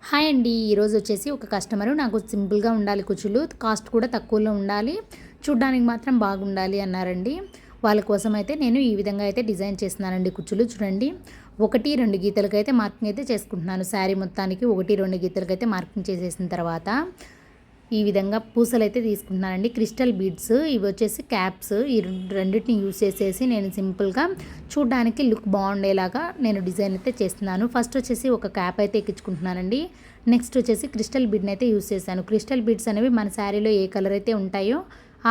Hi అండి. ఈరోజు వచ్చేసి ఒక కస్టమరు నాకు సింపుల్గా ఉండాలి కుచ్చులు, కాస్ట్ కూడా తక్కువలో ఉండాలి, చూడ్డానికి మాత్రం బాగుండాలి అన్నారండి. వాళ్ళ కోసం అయితే నేను ఈ విధంగా అయితే డిజైన్ చేస్తున్నానండి కుచ్చులు. చూడండి, 1, 2 గీతలకైతే మార్కింగ్ అయితే చేసుకుంటున్నాను. శారీ మొత్తానికి 1, 2 గీతలకైతే మార్కింగ్ చేసేసిన తర్వాత ఈ విధంగా పూసలైతే తీసుకుంటున్నానండి. క్రిస్టల్ బీడ్స్ ఇవి వచ్చేసి క్యాప్స్. ఈ రెండింటిని యూస్ చేసేసి నేను సింపుల్గా చూడడానికి లుక్ బాగుండేలాగా నేను డిజైన్ అయితే చేస్తున్నాను. ఫస్ట్ వచ్చేసి ఒక క్యాప్ అయితే ఎక్కించుకుంటున్నానండి. నెక్స్ట్ వచ్చేసి క్రిస్టల్ బీడ్ని అయితే యూస్ చేశాను. క్రిస్టల్ బీడ్స్ అనేవి మన శారీలో ఏ కలర్ అయితే ఉంటాయో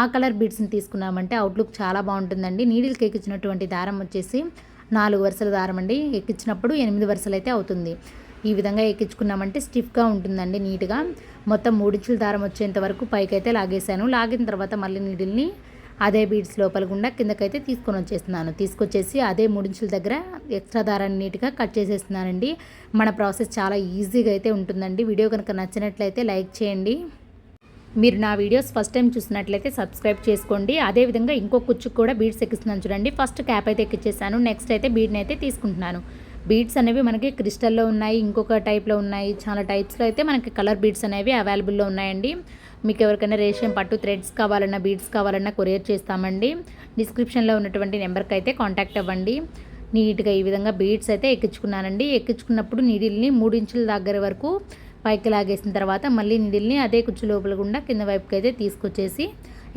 ఆ కలర్ బీడ్స్ని తీసుకున్నామంటే అవుట్లుక్ చాలా బాగుంటుందండి. నీడిల్కి ఎక్కించినటువంటి దారం వచ్చేసి 4 వరుసల దారం అండి. ఎక్కించినప్పుడు 8 వరుసలు అయితే అవుతుంది. ఈ విధంగా ఎక్కించుకున్నామంటే స్టిఫ్గా ఉంటుందండి నీట్గా. మొత్తం 3 ఇంచుల దారం వచ్చేంత వరకు పైకైతే లాగేశాను. లాగిన తర్వాత మళ్ళీ నీడిల్ని అదే బీడ్స్ లోపల గుండా కిందకైతే తీసుకొచ్చేసి అదే 3 ఇంచుల దగ్గర ఎక్స్ట్రా దారాన్ని నీట్గా కట్ చేసేస్తున్నానండి. మన ప్రాసెస్ చాలా ఈజీగా అయితే ఉంటుందండి. వీడియో కనుక నచ్చినట్లయితే లైక్ చేయండి. మీరు నా వీడియోస్ ఫస్ట్ టైం చూసినట్లయితే సబ్స్క్రైబ్ చేసుకోండి. అదేవిధంగా ఇంకో కుచ్చుకు కూడా బీడ్స్ ఎక్కిస్తున్నాను చూడండి. ఫస్ట్ క్యాప్ అయితే ఎక్కించేసాను. నెక్స్ట్ అయితే బీడ్ని అయితే తీసుకుంటున్నాను. బీడ్స్ అనేవి మనకి క్రిస్టల్లో ఉన్నాయి, ఇంకొక టైప్లో ఉన్నాయి, చాలా టైప్స్లో అయితే మనకి కలర్ బీడ్స్ అనేవి అవైలబుల్లో ఉన్నాయండి. మీకు ఎవరికైనా రేషియం పట్టు థ్రెడ్స్ కావాలన్నా బీడ్స్ కావాలన్నా కొరియర్ చేస్తామండి. డిస్క్రిప్షన్లో ఉన్నటువంటి నెంబర్కి అయితే కాంటాక్ట్ అవ్వండి. నీట్గా ఈ విధంగా బీడ్స్ అయితే ఎక్కించుకున్నానండి. ఎక్కించుకున్నప్పుడు నీడిల్ని 3 ఇంచుల దగ్గర వరకు పైకి లాగేసిన తర్వాత మళ్ళీ నీడిల్ని అదే కుచ్చు లోపల గుండా కింద వైపుకి అయితే తీసుకొచ్చేసి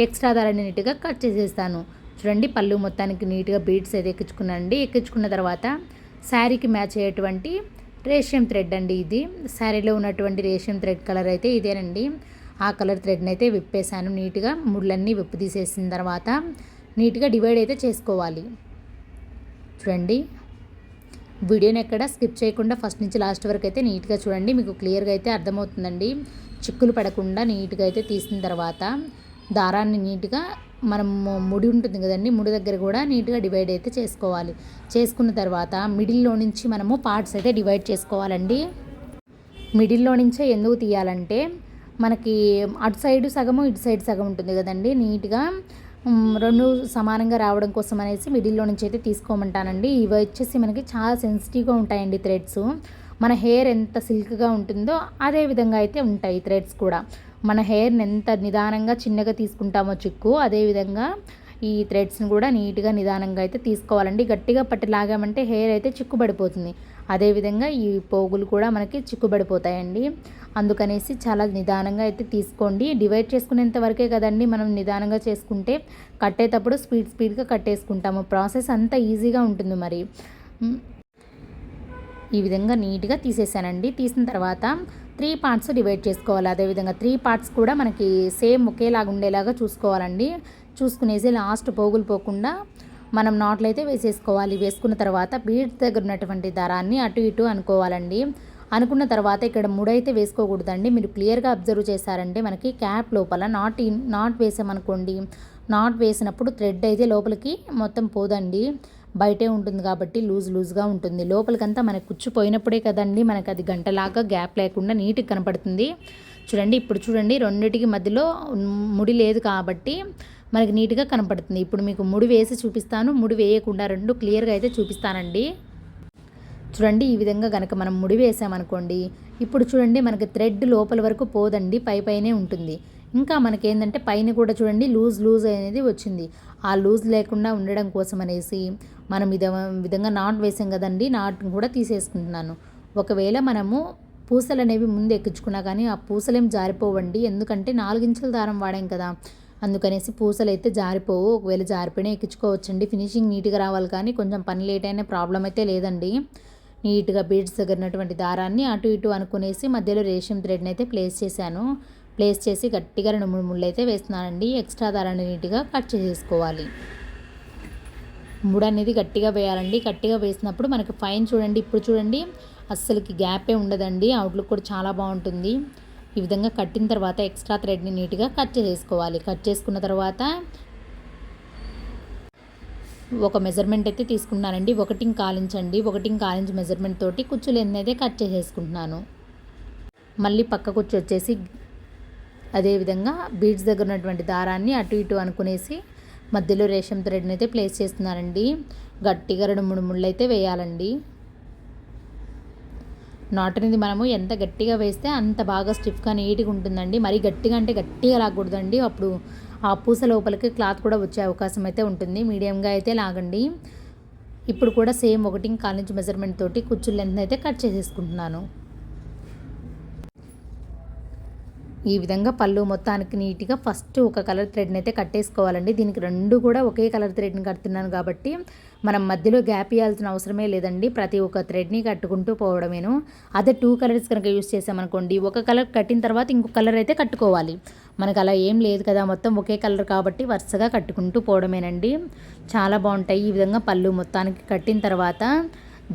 ఎక్స్ట్రా దారాన్ని నీట్గా కట్ చేసేస్తాను. చూడండి, పళ్ళు మొత్తానికి నీట్గా బీడ్స్ అయితే ఎక్కించుకున్నానండి. ఎక్కించుకున్న తర్వాత శారీకి మ్యాచ్ అయ్యేటువంటి రేషియం థ్రెడ్ అండి ఇది. శారీలో ఉన్నటువంటి రేషియం థ్రెడ్ కలర్ అయితే ఇదేనండి. ఆ కలర్ థ్రెడ్ని అయితే విప్పేసాను. నీట్గా ముళ్ళన్నీ విప్పు తీసేసిన తర్వాత నీట్గా డివైడ్ అయితే చేసుకోవాలి. చూడండి, వీడియోని ఎక్కడ స్కిప్ చేయకుండా ఫస్ట్ నుంచి లాస్ట్ వరకు అయితే నీట్గా చూడండి, మీకు క్లియర్గా అయితే అర్థమవుతుందండి. చిక్కులు పడకుండా నీట్గా అయితే తీసిన తర్వాత దారాన్ని నీట్గా మనం ముడి ఉంటుంది కదండి, ముడి దగ్గర కూడా నీట్గా డివైడ్ అయితే చేసుకోవాలి. చేసుకున్న తర్వాత మిడిల్లో నుంచి మనము పార్ట్స్ అయితే డివైడ్ చేసుకోవాలండి. మిడిల్లో నుంచే ఎందుకు తీయాలంటే మనకి అటు సైడ్ సగము ఇటు సైడ్ సగం ఉంటుంది కదండి, నీట్గా 2 సమానంగా రావడం కోసం అనేసి మిడిల్లో నుంచి అయితే తీసుకోమంటానండి. ఇవి వచ్చేసి మనకి చాలా సెన్సిటివ్గా ఉంటాయండి థ్రెడ్స్. మన హెయిర్ ఎంత సిల్క్గా ఉంటుందో అదే విధంగా అయితే ఉంటాయి థ్రెడ్స్ కూడా. మన హెయిర్ని ఎంత నిదానంగా చిన్నగా తీసుకుంటామో చిక్కు, అదేవిధంగా ఈ థ్రెడ్స్ని కూడా నీట్గా నిదానంగా అయితే తీసుకోవాలండి. గట్టిగా పట్టి లాగామంటే హెయిర్ అయితే చిక్కుబడిపోతుంది. అదేవిధంగా ఈ పోగులు కూడా మనకి చిక్కుబడిపోతాయండి. అందుకనేసి చాలా నిదానంగా అయితే తీసుకోండి. డివైడ్ చేసుకునేంత వరకే కదండి మనం నిదానంగా చేసుకుంటే, కట్టేటప్పుడు స్పీడ్గా కట్టేసుకుంటాము. ప్రాసెస్ అంతా ఈజీగా ఉంటుంది. మరి ఈ విధంగా నీట్గా తీసేసానండి. తీసిన తర్వాత 3 పార్ట్స్ డివైడ్ చేసుకోవాలి. అదేవిధంగా 3 పార్ట్స్ కూడా మనకి సేమ్ ఒకేలాగా ఉండేలాగా చూసుకోవాలండి. చూసుకునేసి లాస్ట్ పోగులు పోకుండా మనం నాట్లు అయితే వేసేసుకోవాలి. వేసుకున్న తర్వాత బీడ్స్ దగ్గర ఉన్నటువంటి దారాన్ని అటు ఇటు అనుకోవాలండి. అనుకున్న తర్వాత ఇక్కడ ముడైతే వేసుకోకూడదండి. మీరు క్లియర్గా అబ్జర్వ్ చేశారంటే మనకి క్యాప్ లోపల నాట్ వేసామనుకోండి, నాట్ వేసినప్పుడు థ్రెడ్ అయితే లోపలికి మొత్తం పోదండి, బయటే ఉంటుంది కాబట్టి లూజ్గా ఉంటుంది. లోపలికంతా మనకు కుచ్చిపోయినప్పుడే కదండి మనకు అది గంటలాగా గ్యాప్ లేకుండా నీట్గా కనపడుతుంది. చూడండి, ఇప్పుడు చూడండి, రెండిటికి మధ్యలో ముడి లేదు కాబట్టి మనకి నీట్గా కనపడుతుంది. ఇప్పుడు మీకు ముడి వేసి చూపిస్తాను, ముడి వేయకుండా 2 క్లియర్గా అయితే చూపిస్తానండి. చూడండి, ఈ విధంగా కనుక మనం ముడి వేసామనుకోండి, ఇప్పుడు చూడండి మనకి థ్రెడ్ లోపల వరకు పోదండి, పైనే ఉంటుంది. ఇంకా మనకేంటంటే పైన కూడా చూడండి లూజ్ అనేది వచ్చింది. ఆ లూజ్ లేకుండా ఉండడం కోసం అనేసి మనం విధంగా నాట్ వేసాం కదండి, నాట్ని కూడా తీసేసుకుంటున్నాను. ఒకవేళ మనము పూసలు అనేవి ముందు ఎక్కించుకున్నా కానీ ఆ పూసలేం జారిపోవండి, ఎందుకంటే 4 ఇంచుల దారం వాడాం కదా, అందుకనేసి పూసలు అయితే జారిపోవు. ఒకవేళ జారిపోయినా ఎక్కించుకోవచ్చండి. ఫినిషింగ్ నీట్గా రావాలి, కానీ కొంచెం పని లేట్ అయినా ప్రాబ్లం అయితే లేదండి. నీట్గా బీడ్స్ దగ్గర ఉన్నటువంటి దారాన్ని అటు ఇటు అనుకునేసి మధ్యలో రేషియం థ్రెడ్ని అయితే ప్లేస్ చేశాను. ప్లేస్ చేసి గట్టిగా 2-3 ముళ్ళు అయితే వేస్తున్నానండి. ఎక్స్ట్రా దారాన్ని నీట్గా కట్ చేసేసుకోవాలి. ముడి అనేది గట్టిగా వేయాలండి. గట్టిగా వేసినప్పుడు మనకి ఫైన్ చూడండి, ఇప్పుడు చూడండి అస్సలకి గ్యాపే ఉండదండి. అవుట్లుక్ కూడా చాలా బాగుంటుంది. ఈ విధంగా కట్టిన తర్వాత ఎక్స్ట్రా థ్రెడ్ని నీట్గా కట్ చేసుకోవాలి. కట్ చేసుకున్న తర్వాత ఒక మెజర్మెంట్ అయితే తీసుకున్నానండి. 1.25 ఇంచ్ అండి. 1.25 ఇంచ్ మెజర్మెంట్ తోటి కుచ్చులు అయితే కట్ చేసేసుకుంటున్నాను. మళ్ళీ పక్క కుచ్చు వచ్చేసి అదేవిధంగా బీడ్స్ దగ్గర ఉన్నటువంటి దారాన్ని అటు ఇటు అనుకునేసి మధ్యలో రేషం థ్రెడ్ని అయితే ప్లేస్ చేస్తున్నానండి. గట్టిగా 2-3 ముళ్ళు అయితే వేయాలండి. నాట్ అనేది మనము ఎంత గట్టిగా వేస్తే అంత బాగా స్టిఫ్గా నీట్గా ఉంటుందండి. మరీ గట్టిగా అంటే గట్టిగా లాగకూడదండి, అప్పుడు ఆ పూస లోపలికి క్లాత్ కూడా వచ్చే అవకాశం అయితే ఉంటుంది. మీడియంగా అయితే లాగండి. ఇప్పుడు కూడా సేమ్ 1.25 మెజర్మెంట్ తోటి కుచ్చుల లెంత్ అయితే కట్ చేసేసుకుంటున్నాను. ఈ విధంగా పళ్ళు మొత్తానికి నీట్గా ఫస్ట్ ఒక కలర్ థ్రెడ్ని అయితే కట్టేసుకోవాలండి. దీనికి రెండు కూడా ఒకే కలర్ థ్రెడ్ని కడుతున్నాను కాబట్టి మనం మధ్యలో గ్యాప్ ఇవ్వాల్సిన అవసరమే లేదండి. ప్రతి ఒక్క థ్రెడ్ని కట్టుకుంటూ పోవడమేను. అదే 2 కలర్స్ కనుక యూస్ చేసామనుకోండి, ఒక కలర్ కట్టిన తర్వాత ఇంకొక కలర్ అయితే కట్టుకోవాలి. మనకు అలా ఏం లేదు కదా, మొత్తం ఒకే కలర్ కాబట్టి వరుసగా కట్టుకుంటూ పోవడమేనండి. చాలా బాగుంటాయి. ఈ విధంగా పళ్ళు మొత్తానికి కట్టిన తర్వాత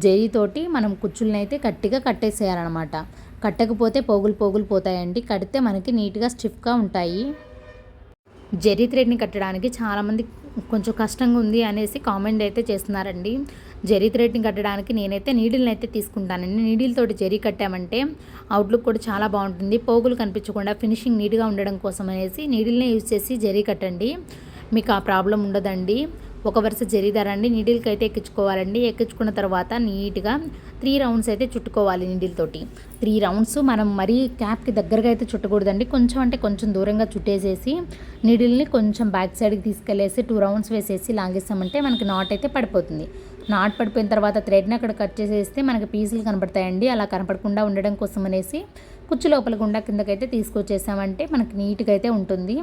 జరీతోటి మనం కుచ్చుల్ని అయితే గట్టిగా కట్టేసేయాలన్నమాట. కట్టకపోతే పోగులు పోతాయండి. కడితే మనకి నీట్గా స్టిఫ్గా ఉంటాయి. జరీ థ్రెడ్ని కట్టడానికి చాలామంది కొంచెం కష్టంగా ఉంది అనేసి కామెంట్ అయితే చేస్తున్నారండి. జరీ థ్రెడ్ని కట్టడానికి నేనైతే నీడిల్ని అయితే తీసుకుంటానండి. నీడిల్ తోటి జరీ కట్టామంటే అవుట్లుక్ కూడా చాలా బాగుంటుంది. పోగులు కనిపించకుండా ఫినిషింగ్ నీట్గా ఉండడం కోసం అనేసి నీడిల్నే యూజ్ చేసి జరీ కట్టండి. మీకు ఆ ప్రాబ్లం ఉండదండి. ఒక వరుస జరీ దారాన్ని నీడిల్కి అయితే ఎక్కించుకోవాలండి. ఎక్కించుకున్న తర్వాత నీట్గా 3 రౌండ్స్ అయితే చుట్టుకోవాలి నీడిల్ తోటి. 3 రౌండ్స్ మనం మరీ క్యాప్కి దగ్గరగా అయితే చుట్టకూడదండి. కొంచెం అంటే కొంచెం దూరంగా చుట్టేసేసి నీడిల్ని కొంచెం బ్యాక్ సైడ్కి తీసుకెళ్ళేసి 2 రౌండ్స్ వేసేసి లాగేసామంటే మనకి నాట్ అయితే పడిపోతుంది. నాట్ పడిపోయిన తర్వాత థ్రెడ్ని అక్కడ కట్ చేసేస్తే మనకి పీసులు కనపడతాయండి. అలా కనపడకుండా ఉండడం కోసం అనేసి కుచ్చు లోపల గుండా కిందకైతే తీసుకొచ్చేసామంటే మనకి నీట్గా అయితే ఉంటుంది.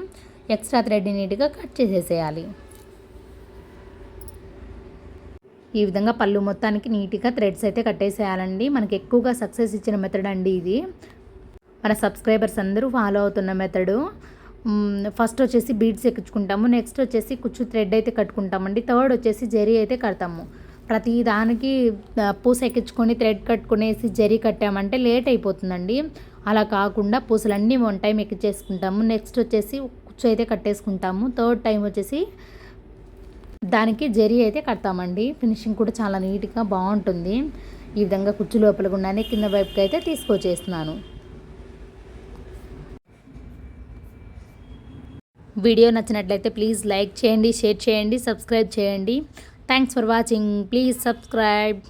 ఎక్స్ట్రా థ్రెడ్ని నీట్గా కట్ చేసేసేయాలి. ఈ విధంగా పళ్ళు మొత్తానికి నీట్గా థ్రెడ్స్ అయితే కట్టేసేయాలండి. మనకి ఎక్కువగా సక్సెస్ ఇచ్చిన మెథడ్ అండి ఇది. మన సబ్స్క్రైబర్స్ అందరూ ఫాలో అవుతున్న మెథడు. ఫస్ట్ వచ్చేసి బీడ్స్ ఎక్కించుకుంటాము, నెక్స్ట్ వచ్చేసి కుచ్చు థ్రెడ్ అయితే కట్టుకుంటామండి, థర్డ్ వచ్చేసి జరీ అయితే కడతాము. ప్రతి దానికి పూస ఎక్కించుకొని థ్రెడ్ కట్టుకునేసి జరీ కట్టామంటే లేట్ అయిపోతుందండి. అలా కాకుండా పూసలన్నీ 1 టైం ఎక్కించేసుకుంటాము. నెక్స్ట్ వచ్చేసి కుచ్చు అయితే కట్టేసుకుంటాము. థర్డ్ టైం వచ్చేసి దానికి జరీ అయితే కడతామండి. ఫినిషింగ్ కూడా చాలా నీట్గా బాగుంటుంది. ఈ విధంగా కుచ్చు లోపల గుండానే కింద వైపుకి అయితే తీసుకొచ్చేస్తున్నాను. వీడియో నచ్చినట్లయితే ప్లీజ్ లైక్ చేయండి, షేర్ చేయండి, సబ్స్క్రైబ్ చేయండి. Thanks for watching. Please subscribe.